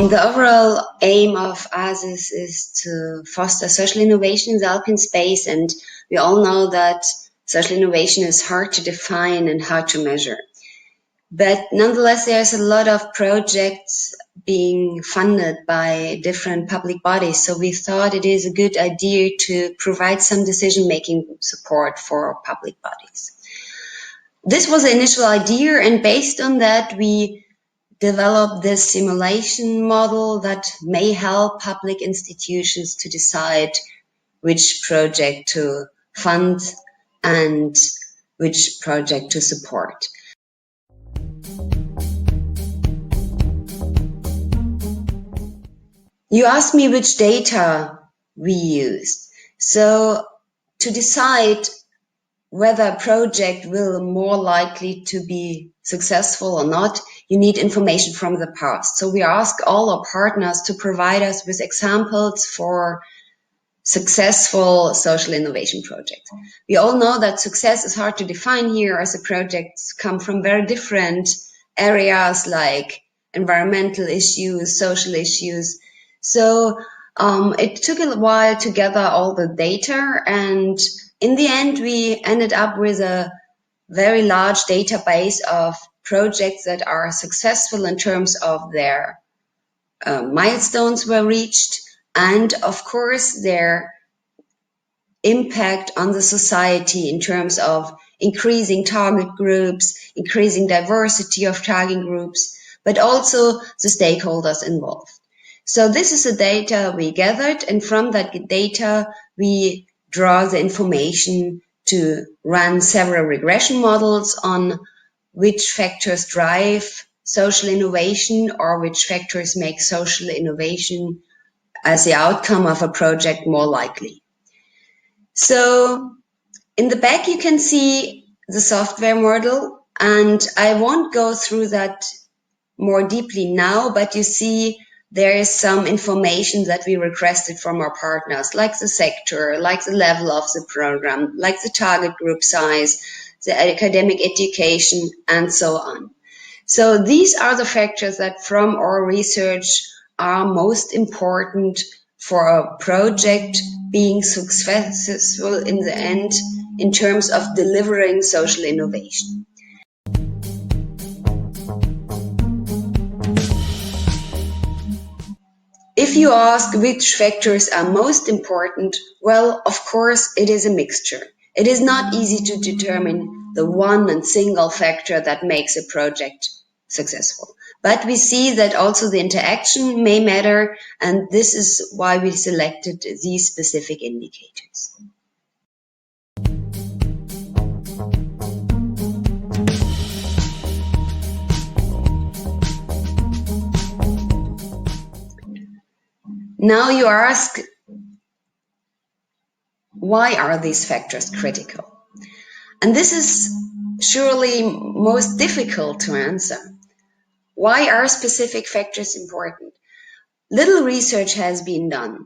The overall aim of ASIS is to foster social innovation in the Alpine space, and we all know that social innovation is hard to define and hard to measure. But nonetheless, there's a lot of projects being funded by different public bodies, so we thought it is a good idea to provide some decision-making support for public bodies. This was the initial idea, and based on that, we developed this simulation model that may help public institutions to decide which project to fund and which project to support. You asked me which data we used. So to decide whether a project will more likely to be successful or not, you need information from the past. So we ask all our partners to provide us with examples for successful social innovation projects. We all know that success is hard to define here, as the projects come from very different areas like environmental issues, social issues. So it took a while to gather all the data, and in the end we ended up with a very large database of projects that are successful in terms of their milestones were reached, and of course their impact on the society in terms of increasing target groups, increasing diversity of target groups, but also the stakeholders involved. So this is the data we gathered, and from that data we draw the information to run several regression models on which factors drive social innovation or which factors make social innovation as the outcome of a project more likely. So in the back you can see the software model, and I won't go through that more deeply now, but you see there is some information that we requested from our partners, like the sector, like the level of the program, like the target group size, the academic education, and so on. So these are the factors that from our research are most important for a project being successful in the end in terms of delivering social innovation. If you ask which factors are most important, well, of course, it is a mixture. It is not easy to determine the one and single factor that makes a project successful. But we see that also the interaction may matter, and this is why we selected these specific indicators. Now you ask, why are these factors critical? And this is surely most difficult to answer. Why are specific factors important? Little research has been done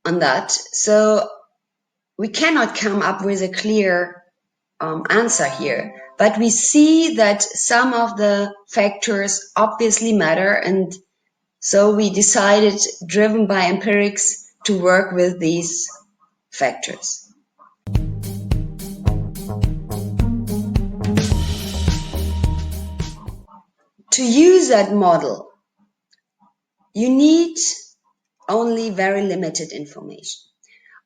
on that, so we cannot come up with a clear answer here. But we see that some of the factors obviously matter, and so we decided, driven by empirics, to work with these factors. To use that model, you need only very limited information.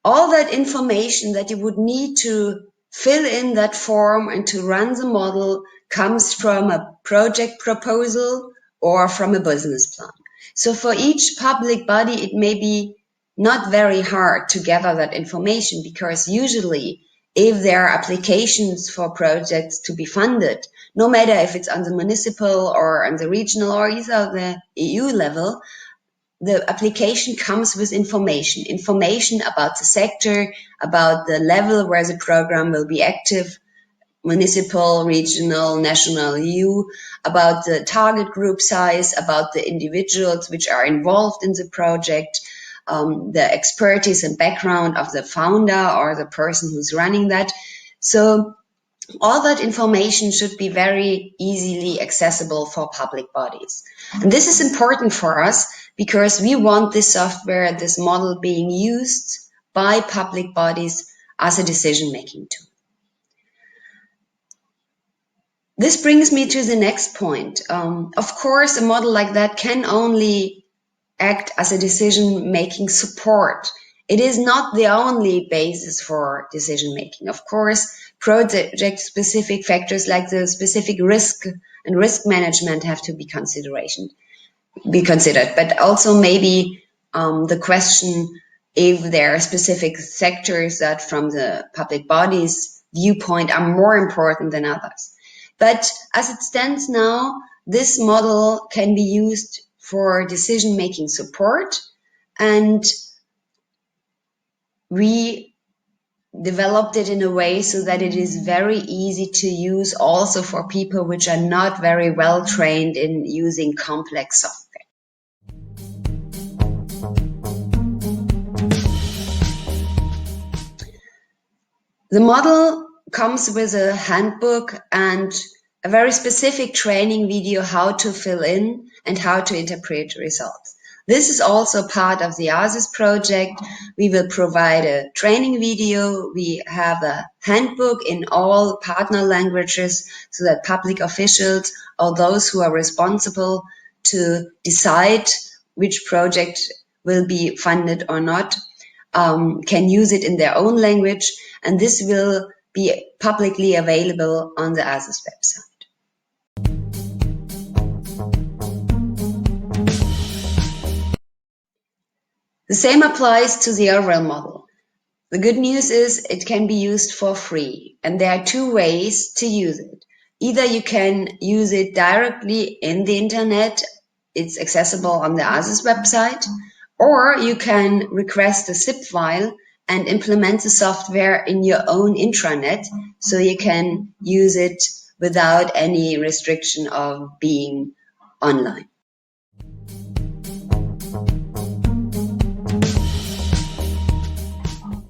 All that information that you would need to fill in that form and to run the model comes from a project proposal or from a business plan. So for each public body, it may be not very hard to gather that information, because usually if there are applications for projects to be funded, no matter if it's on the municipal or on the regional or either the EU level, the application comes with information about the sector, about the level where the program will be active, municipal, regional, national, EU, about the target group size, about the individuals which are involved in the project, the expertise and background of the founder or the person who's running that. So all that information should be very easily accessible for public bodies. And this is important for us because we want this software, this model being used by public bodies as a decision-making tool. This brings me to the next point. Of course, a model like that can only act as a decision-making support. It is not the only basis for decision-making. Of course, project-specific factors like the specific risk and risk management have to be considered. But also maybe the question if there are specific sectors that from the public body's viewpoint are more important than others. But as it stands now, this model can be used for decision-making support, and we developed it in a way so that it is very easy to use also for people which are not very well trained in using complex software. The model comes with a handbook and a very specific training video how to fill in and how to interpret results. This is also part of the ASIS project. We will provide a training video. We have a handbook in all partner languages so that public officials or those who are responsible to decide which project will be funded or not can use it in their own language, and this will be publicly available on the ASIS website. The same applies to the overall model. The good news is it can be used for free, and there are two ways to use it. Either you can use it directly in the internet, it's accessible on the ASIS website, or you can request a zip file and implement the software in your own intranet, so you can use it without any restriction of being online.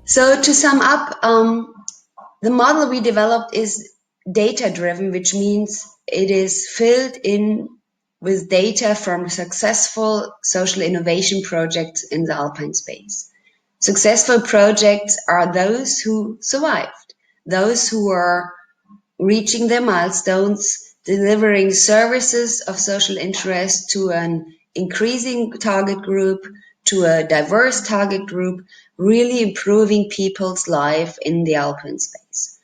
So to sum up, the model we developed is data-driven, which means it is filled in with data from successful social innovation projects in the Alpine space. Successful projects are those who survived, those who are reaching their milestones, delivering services of social interest to an increasing target group, to a diverse target group, really improving people's life in the Alpine space.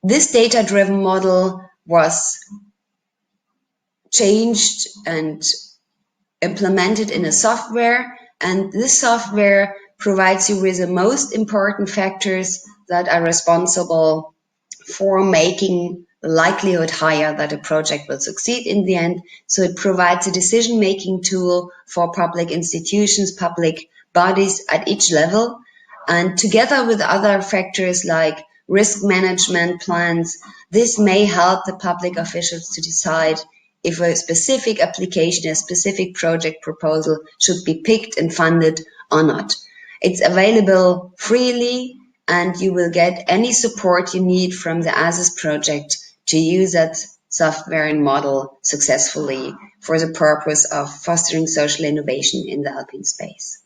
This data-driven model was changed and implemented in a software, and this software provides you with the most important factors that are responsible for making the likelihood higher that a project will succeed in the end. So it provides a decision-making tool for public institutions, public bodies at each level, and together with other factors like risk management plans, this may help the public officials to decide if a specific application, a specific project proposal should be picked and funded or not. It's available freely, and you will get any support you need from the ASIS project to use that software and model successfully for the purpose of fostering social innovation in the Alpine space.